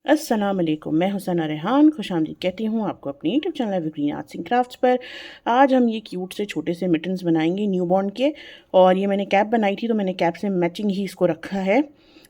अस्सलाम वालेकुम, मैं हुसैना रेहान खुशामदीद कहती हूँ आपको अपने YouTube channel evergreen arts and crafts पर। आज हम ये क्यूट से छोटे से मिटन्स बनाएंगे न्यूबॉर्न के। और ये मैंने कैप बनाई थी तो मैंने कैप से मैचिंग ही इसको रखा है।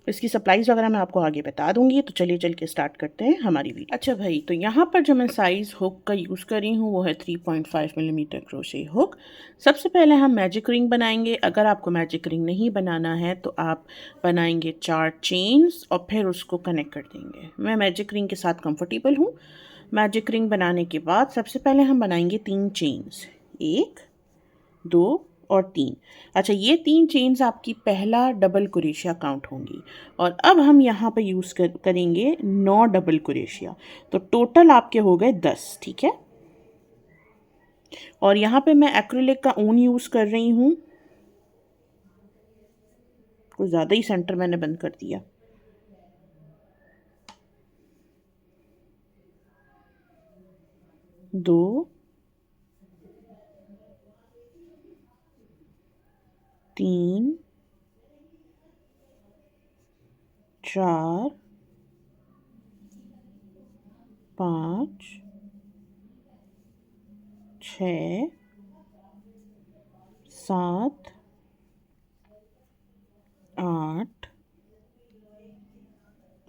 इसकी सप्लाईज़ वगैरह मैं आपको आगे बता दूंगी। तो चलिए चल के स्टार्ट करते हैं हमारी वीडियो। अच्छा भाई, तो यहाँ पर जो मैं साइज़ हुक का यूज़ कर रही हूँ वो है 3.5 मिलीमीटर क्रोशे हुक। सबसे पहले हम मैजिक रिंग बनाएंगे। अगर आपको मैजिक रिंग नहीं बनाना है तो आप बनाएंगे 4 चेन्स और फिर उसको कनेक्ट कर देंगे। मैं मैजिक रिंग के साथ कंफर्टेबल हूँ। मैजिक रिंग बनाने के बाद सबसे पहले हम बनाएंगे 3 चेन्स, 1 2 और 3। अच्छा, ये 3 चेन्स आपकी पहला डबल क्रोशिया काउंट होंगी। और अब हम यहाँ पे यूज़ करेंगे 9 डबल क्रोशिया। तो टोटल आपके हो गए 10, ठीक है। और यहाँ पे मैं एक्रिलिक का ऊन यूज़ कर रही हूँ। कुछ ज़्यादा ही सेंटर मैंने बंद कर दिया। 2 3 4 5 6 7 8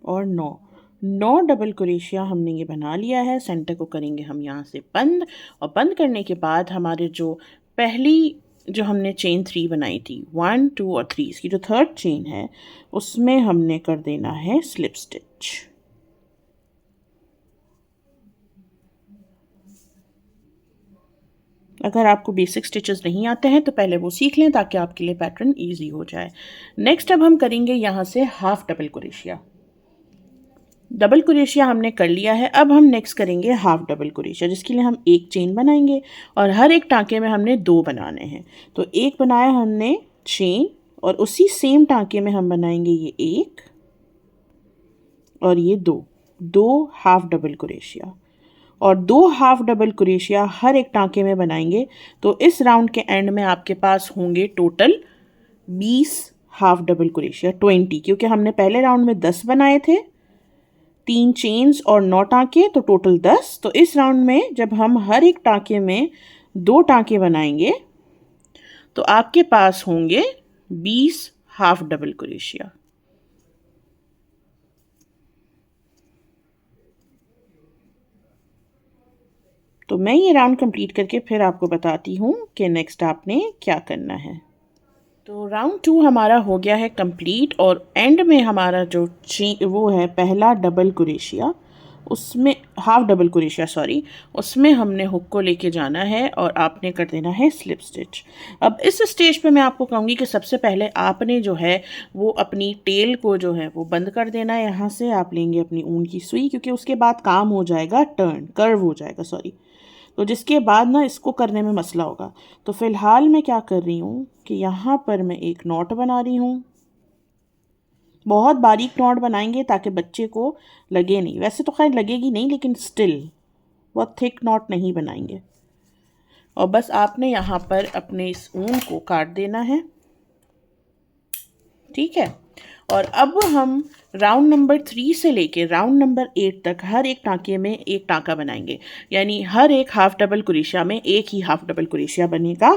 और 9 डबल क्रोशिया हमने ये बना लिया है। सेंटर को करेंगे हम यहाँ से बंद। और बंद करने के बाद हमारे जो पहली जो हमने चेन 3 बनाई थी, 1 2 और 3, इसकी जो थर्ड चेन है उसमें हमने कर देना है स्लिप स्टिच। अगर आपको बेसिक स्टिचेस नहीं आते हैं तो पहले वो सीख लें ताकि आपके लिए पैटर्न ईजी हो जाए। नेक्स्ट अब हम करेंगे यहाँ से half double crochet. Double crochet हमने कर लिया है। अब हम नेक्स्ट करेंगे हाफ डबल क्रोशिया, जिसके लिए हम एक चेन बनाएंगे और हर एक टांके में हमने 2 बनाने हैं। तो एक बनाया हमने चेन और उसी सेम टांके में हम बनाएंगे ये एक और ये दो हाफ डबल क्रोशिया। और 2 हाफ डबल क्रोशिया हर एक टांके में बनाएंगे। तो इस राउंड के एंड में आपके पास होंगे टोटल 20 हाफ डबल क्रोशिया, 20, क्योंकि हमने पहले राउंड में 10 बनाए थे, 3 चेन्स और 9 टांके, तो टोटल 10। तो इस राउंड में जब हम हर एक टांके में 2 टांके बनाएंगे तो आपके पास होंगे 20 हाफ डबल क्रोशिया। तो मैं ये राउंड कंप्लीट करके फिर आपको बताती हूँ कि नेक्स्ट आपने क्या करना है। तो राउंड 2 हमारा हो गया है कंप्लीट और एंड में हमारा जो वो है पहला डबल क्रोशिया, उसमें हाफ डबल क्रोशिया सॉरी, उसमें हमने हुक को लेके जाना है और आपने कर देना है स्लिप स्टिच। अब इस स्टेज पे मैं आपको कहूँगी कि सबसे पहले आपने जो है वो अपनी टेल को जो है वो बंद कर देना है। यहाँ से आप लेंगे अपनी ऊन की सुई, क्योंकि उसके बाद काम हो जाएगा टर्न, कर्व हो जाएगा सॉरी। तो जिसके बाद ना इसको करने में मसला होगा। तो फिलहाल मैं क्या कर रही हूँ कि यहाँ पर मैं एक नॉट बना रही हूँ। बहुत बारीक नॉट बनाएंगे ताकि बच्चे को लगे नहीं, वैसे तो खैर लगेगी नहीं लेकिन स्टिल बहुत थिक नॉट नहीं बनाएंगे। और बस आपने यहाँ पर अपने इस ऊन को काट देना है, ठीक है। और अब हम राउंड नंबर 3 से लेके राउंड नंबर 8 तक हर एक टांके में एक टांका बनाएंगे, यानी हर एक हाफ डबल क्रोशिया में एक ही हाफ डबल क्रोशिया बनेगा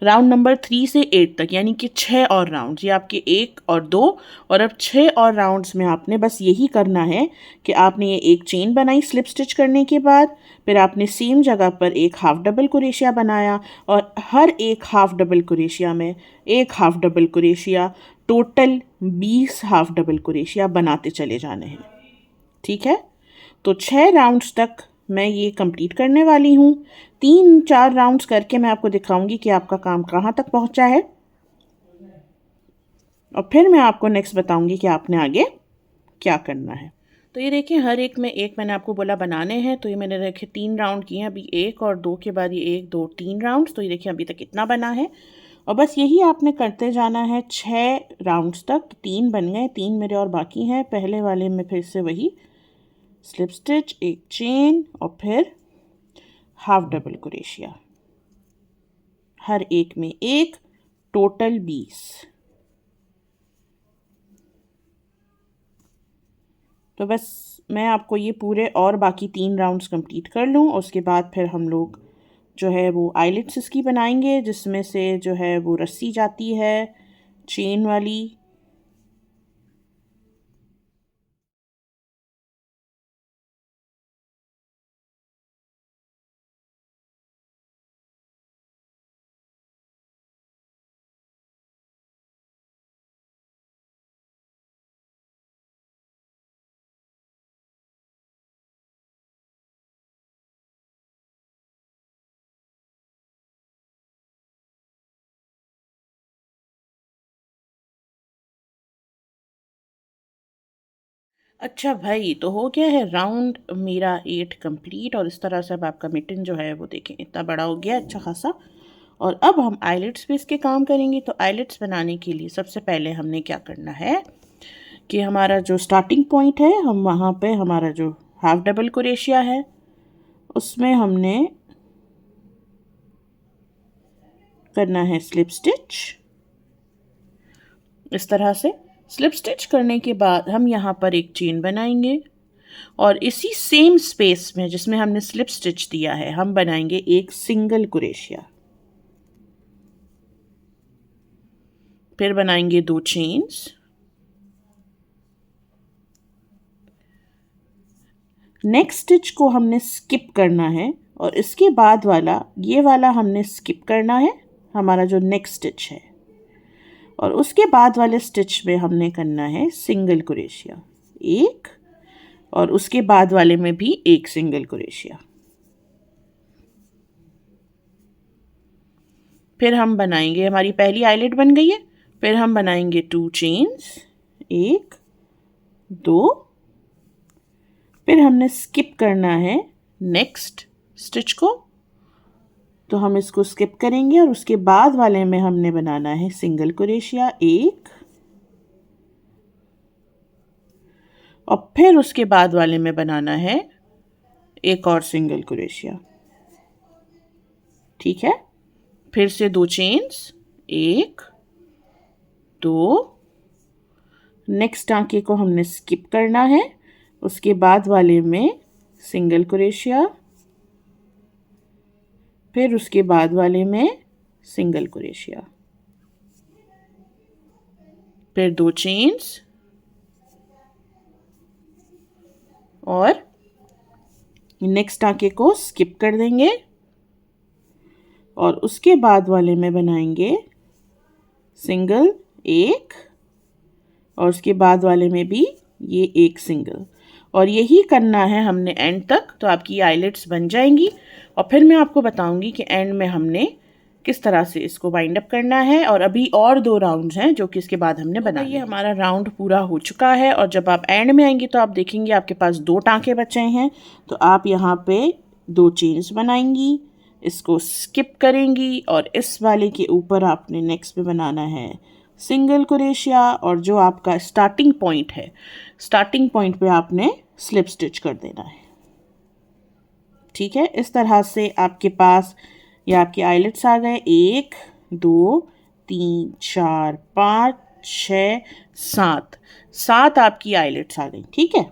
राउंड नंबर 3 से 8 तक, यानी कि 6 और राउंड, ये आपके 1 और 2। और अब 6 और राउंड्स में आपने बस यही करना है कि आपने ये एक चेन बनाई स्लिप स्टिच करने के बाद, फिर आपने सेम जगह पर एक हाफ डबल क्रोशिया बनाया और हर एक हाफ डबल क्रोशिया में एक half double crochet, total 20 half double crochet बनाते चले जाने हैं, ठीक है। तो 6 राउंड्स तक मैं ये कंप्लीट करने वाली हूँ। 3-4 राउंड्स करके मैं आपको दिखाऊंगी कि आपका काम कहाँ तक पहुँचा है और फिर मैं आपको नेक्स्ट बताऊंगी कि आपने आगे क्या करना है। तो ये देखिए हर एक में एक मैंने आपको बोला बनाने हैं, तो ये मैंने रखे 3 राउंड किए हैं, अभी 1 और 2 के बाद ये 1 2 3 राउंड्स। तो ये देखिए अभी तक इतना बना है और बस यही आपने करते जाना है 6 राउंड्स तक। तो 3 बन गए, 3 मेरे और बाकी हैं। पहले वाले में फिर से वही स्लिप स्टिच, एक चेन और फिर हाफ डबल क्रोशिया, हर एक में एक, टोटल 20। तो बस मैं आपको ये पूरे और बाकी 3 राउंड्स कंप्लीट कर लूँ, उसके बाद फिर हम लोग जो है वो आइलेट्स इसकी बनाएंगे, जिसमें से जो है वो रस्सी जाती है चेन वाली। अच्छा भाई, तो हो गया है राउंड मेरा 8 कंप्लीट, और इस तरह से अब आपका मिटन जो है वो देखें इतना बड़ा हो गया, अच्छा खासा। और अब हम आइलेट्स पे इसके काम करेंगे। तो आइलेट्स बनाने के लिए सबसे पहले हमने क्या करना है कि हमारा जो स्टार्टिंग पॉइंट है, हम वहाँ पे हमारा जो हाफ डबल क्रोशिया है उसमें हमने करना है स्लिप स्टिच। इस तरह से स्लिप स्टिच करने के बाद हम यहाँ पर एक चेन बनाएंगे, और इसी सेम स्पेस में जिसमें हमने स्लिप स्टिच दिया है हम बनाएंगे एक सिंगल क्रोशिया। फिर बनाएंगे 2 चेन्स, नेक्स्ट स्टिच को हमने स्किप करना है, और इसके बाद वाला ये वाला हमने स्किप करना है, हमारा जो नेक्स्ट स्टिच है। और उसके बाद वाले स्टिच में हमने करना है सिंगल क्रोशिया एक, और उसके बाद वाले में भी एक सिंगल क्रोशिया। फिर हम बनाएंगे, हमारी पहली आइलेट बन गई है। फिर हम बनाएंगे 2 चेन्स, 1 2, फिर हमने स्किप करना है नेक्स्ट स्टिच को, तो हम इसको स्किप करेंगे, और उसके बाद वाले में हमने बनाना है सिंगल क्रोशिया एक, और फिर उसके बाद वाले में बनाना है एक और सिंगल क्रोशिया। ठीक है, फिर से 2 चेन्स, 1 2, नेक्स्ट टाँके को हमने स्किप करना है, उसके बाद वाले में सिंगल क्रोशिया, फिर उसके बाद वाले में सिंगल क्रोशिया, फिर 2 चेन्स, और नेक्स्ट टाँके को स्किप कर देंगे, और उसके बाद वाले में बनाएंगे सिंगल एक, और उसके बाद वाले में भी ये एक सिंगल, और यही करना है हमने एंड तक। तो आपकी आइलेट्स बन जाएंगी, और फिर मैं आपको बताऊंगी कि एंड में हमने किस तरह से इसको वाइंड अप करना है। और अभी और 2 राउंड्स हैं जो कि इसके बाद हमने बना ये हमारा राउंड पूरा हो चुका है, और जब आप एंड में आएंगे तो आप देखेंगे आपके पास 2 टाँके बचे हैं। तो आप यहाँ पे 2 चेन्स बनाएंगी, इसको स्किप करेंगी, और इस वाले के ऊपर आपने नेक्स्ट पे बनाना है सिंगल क्रोशिया, और जो आपका स्टार्टिंग पॉइंट है, स्टार्टिंग पॉइंट पे आपने स्लिप स्टिच कर देना है। ठीक है, इस तरह से आपके पास ये आपके आइलेट्स आ गए। 1 2 3 4 5 6 7, 7 आपकी आइलेट्स आ गई। ठीक है,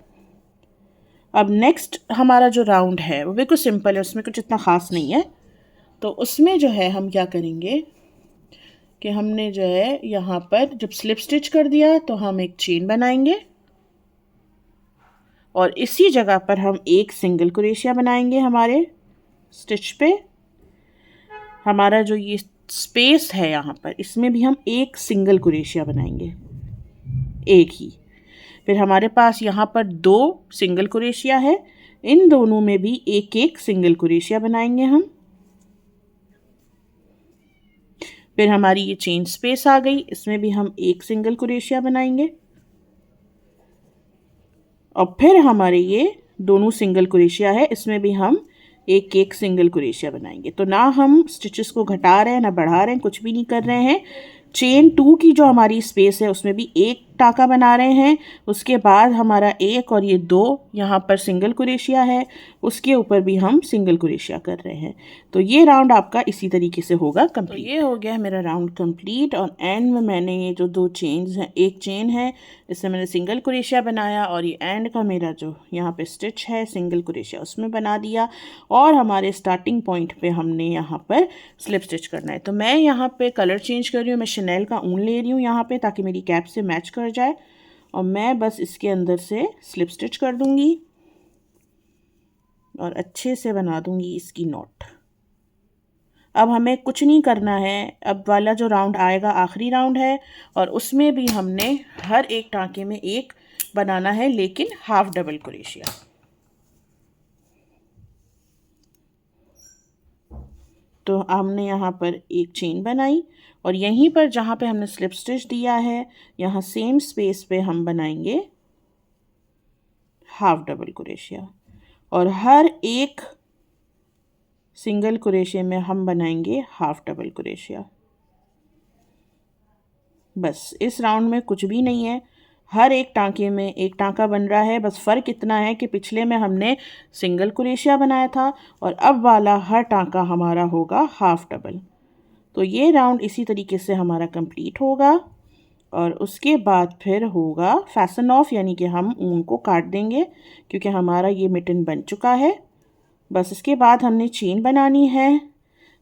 अब नेक्स्ट हमारा जो राउंड है वो बिल्कुल सिंपल है, उसमें कुछ इतना ख़ास नहीं है। तो उसमें जो है हम क्या करेंगे कि हमने जो है यहाँ पर जब स्लिप स्टिच कर दिया तो हम एक चेन बनाएंगे, और इसी जगह पर हम एक सिंगल क्रोशिया बनाएंगे हमारे स्टिच पे। हमारा जो ये स्पेस है यहाँ पर, इसमें भी हम एक सिंगल क्रोशिया बनाएंगे, एक ही। फिर हमारे पास यहाँ पर 2 सिंगल क्रोशिया है, इन दोनों में भी एक एक सिंगल क्रोशिया बनाएंगे हम। फिर हमारी ये चेन स्पेस आ गई, इसमें भी हम एक सिंगल क्रोशिया बनाएंगे, और फिर हमारे ये दोनों सिंगल क्रोशिया है, इसमें भी हम एक एक सिंगल क्रोशिया बनाएंगे। तो ना हम स्टिचेस को घटा रहे हैं ना बढ़ा रहे हैं, कुछ भी नहीं कर रहे हैं। चेन 2 की जो हमारी स्पेस है उसमें भी एक टाँका बना रहे हैं, उसके बाद हमारा एक और ये दो यहाँ पर सिंगल क्रोशिया है, उसके ऊपर भी हम सिंगल क्रोशिया कर रहे हैं। तो ये राउंड आपका इसी तरीके से होगा कंप्लीट। तो ये हो गया मेरा राउंड कंप्लीट और एंड में मैंने ये जो दो चेन्स हैं, एक चेन है इससे मैंने सिंगल क्रोशिया बनाया और ये एंड का मेरा जो यहाँ पे स्टिच है सिंगल क्रोशिया उसमें बना दिया और हमारे स्टार्टिंग पॉइंट पे हमने यहाँ पर स्लिप स्टिच करना है। तो मैं यहाँ पे कलर चेंज कर रही हूँ, मैं शनेल का ऊन ले रही हूँ यहाँ पे ताकि मेरी कैप से मैच कर जाए और मैं बस इसके अंदर से स्लिप स्टिच कर दूँगी और अच्छे से बना दूँगी इसकी नॉट। अब हमें कुछ नहीं करना है, अब वाला जो राउंड आएगा आखिरी राउंड है और उसमें भी हमने हर एक टाँके में एक बनाना है लेकिन हाफ डबल क्रोशिया। तो हमने यहाँ पर एक चेन बनाई और यहीं पर जहाँ पे हमने स्लिप स्टिच दिया है यहाँ सेम स्पेस पे हम बनाएंगे हाफ डबल क्रोशिया और हर एक सिंगल क्रोशिया में हम बनाएंगे हाफ डबल क्रोशिया। बस इस राउंड में कुछ भी नहीं है, हर एक टाँके में एक टाँका बन रहा है। बस फ़र्क इतना है कि पिछले में हमने सिंगल क्रोशिया बनाया था और अब वाला हर टाँका हमारा होगा हाफ डबल। तो ये राउंड इसी तरीके से हमारा कंप्लीट होगा और उसके बाद फिर होगा फैसन ऑफ, यानी कि हम ऊन को काट देंगे क्योंकि हमारा ये मिटन बन चुका है। बस इसके बाद हमने चेन बनानी है।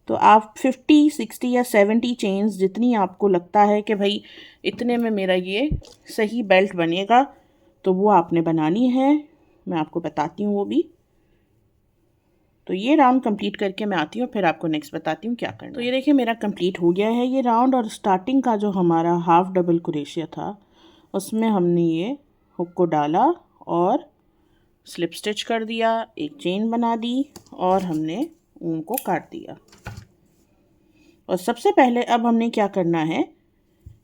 तो आप 50, 60 या 70 चेन्स जितनी आपको लगता है कि भाई इतने में मेरा ये सही बेल्ट बनेगा तो वो आपने बनानी है, मैं आपको बताती हूँ वो भी। तो ये राउंड कंप्लीट करके मैं आती हूँ, फिर आपको नेक्स्ट बताती हूँ क्या करना है। तो ये देखिए मेरा कंप्लीट हो गया है ये राउंड और स्टार्टिंग का जो हमारा हाफ डबल क्रोशिया था उसमें हमने ये हुक को डाला और स्लिप स्टिच कर दिया, एक चेन बना दी और हमने ऊन को काट दिया। और सबसे पहले अब हमने क्या करना है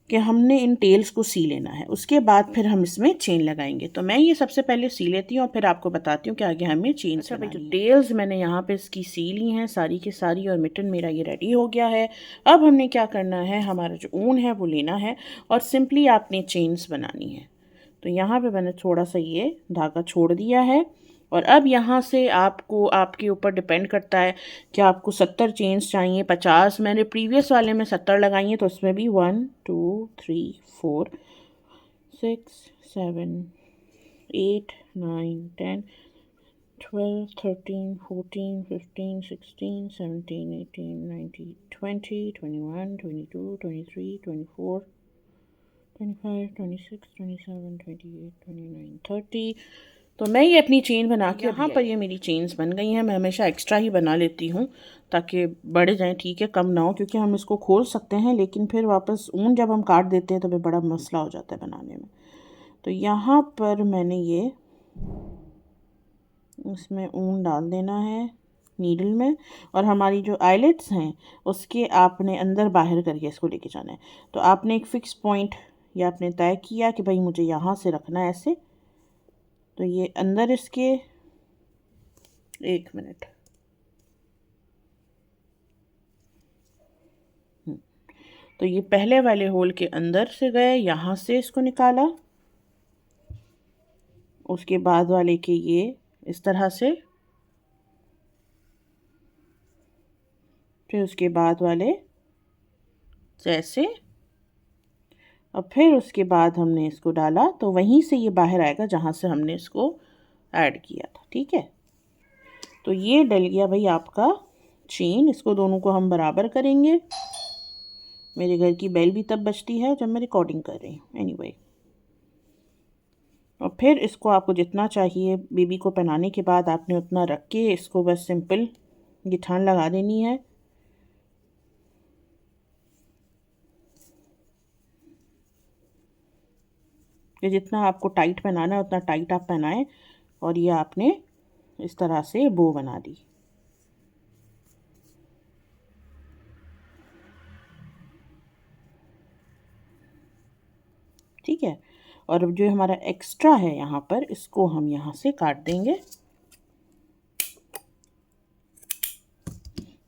कि हमने इन टेल्स को सी लेना है, उसके बाद फिर हम इसमें चेन लगाएंगे। तो मैं ये सबसे पहले सी लेती हूँ और फिर आपको बताती हूँ कि आगे हमें चेन। अच्छा भाई, जो टेल्स मैंने यहाँ पे इसकी सी ली हैं सारी की सारी और मिटन मेरा ये रेडी हो गया है। अब हमने क्या करना है, हमारा जो ऊन है वो लेना है और सिंपली आपने चेन्स बनानी है। तो यहाँ पे मैंने थोड़ा सा ये धागा छोड़ दिया है और अब यहाँ से आपको आपके ऊपर डिपेंड करता है कि आपको 70 चेन्स चाहिए, 50। मैंने प्रीवियस वाले में 70 लगाई हैं तो उसमें भी 1 2 3 4 6 7 8 9 10 12 13 14 15 16 17 18 19 20 21 22 23 24 25 26 27 28 29 30। तो मैं ये अपनी चेन बना के, यहाँ पर ये मेरी चेन्स बन गई हैं। मैं हमेशा एक्स्ट्रा ही बना लेती हूँ ताकि बढ़ जाएं, ठीक है, कम ना हो, क्योंकि हम इसको खोल सकते हैं लेकिन फिर वापस ऊन जब हम काट देते हैं तो फिर बड़ा मसला हो जाता है बनाने में। तो यहाँ पर मैंने ये इसमें ऊन डाल देना है नीडल में और हमारी जो आईलेट्स हैं उसके आपने अंदर बाहर करके इसको लेके जाना है। तो आपने एक फ़िक्स पॉइंट या आपने तय किया कि भाई मुझे यहाँ से रखना है ऐसे, तो ये अंदर इसके 1 मिनट तो ये पहले वाले होल के अंदर से गए, यहाँ से इसको निकाला, उसके बाद वाले के ये इस तरह से, फिर उसके बाद वाले जैसे, और फिर उसके बाद हमने इसको डाला तो वहीं से ये बाहर आएगा जहाँ से हमने इसको ऐड किया था, ठीक है। तो ये डल गया भाई आपका चेन। इसको दोनों को हम बराबर करेंगे। मेरे घर की बेल भी तब बजती है जब मैं रिकॉर्डिंग कर रही हूँ, एनीवे। और फिर इसको आपको जितना चाहिए बेबी को पहनाने के बाद आपने उतना रख के इसको बस सिंपल गिठान लगा देनी है। ये जितना आपको टाइट पहनाना है उतना टाइट आप पहनाएं और ये आपने इस तरह से बो बना दी। ठीक है, और जो हमारा एक्स्ट्रा है यहाँ पर इसको हम यहाँ से काट देंगे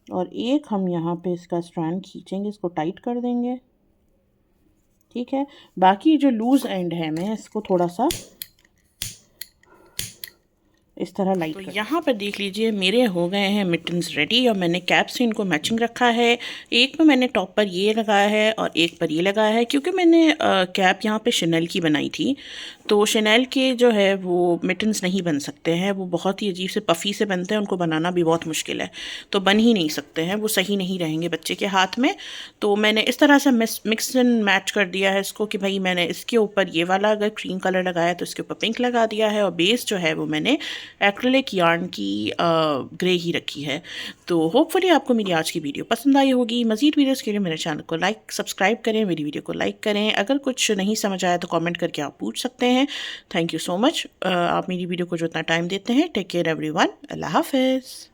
और एक हम यहाँ पे इसका स्ट्रैंड खींचेंगे, इसको टाइट कर देंगे ठीक है। बाकी जो लूज़ एंड है मैं इसको थोड़ा सा इस तरह लाइट तो यहाँ पर देख लीजिए मेरे हो गए हैं मिटन्स रेडी और मैंने कैप से इनको मैचिंग रखा है। एक में मैंने टॉप पर ये लगाया है और एक पर ये लगाया है, क्योंकि मैंने कैप यहाँ पे शनेल की बनाई थी, तो शनेल के जो है वो मिटन्स नहीं बन सकते हैं, वो बहुत ही अजीब से पफ़ी से बनते हैं, उनको बनाना भी बहुत मुश्किल है, तो बन ही नहीं सकते हैं, वो सही नहीं रहेंगे बच्चे के हाथ में। तो मैंने इस तरह से मिक्स एंड मैच कर दिया है इसको कि भाई मैंने इसके ऊपर ये वाला अगर क्रीम कलर लगाया तो इसके ऊपर पिंक लगा दिया है, और बेस जो है वो मैंने एक्रेलिक यार्न की ग्रे ही रखी है। तो होपफुली आपको मेरी आज की वीडियो पसंद आई होगी। मज़ीद वीडियोज़ के लिए मेरे चैनल को सब्सक्राइब करें, मेरी वीडियो को लाइक करें। अगर कुछ नहीं समझ आया तो कमेंट करके आप पूछ सकते हैं। Thank you so much. आप मेरी वीडियो को जो इतना टाइम देते हैं। Take care everyone. अल्लाह हाफिज़।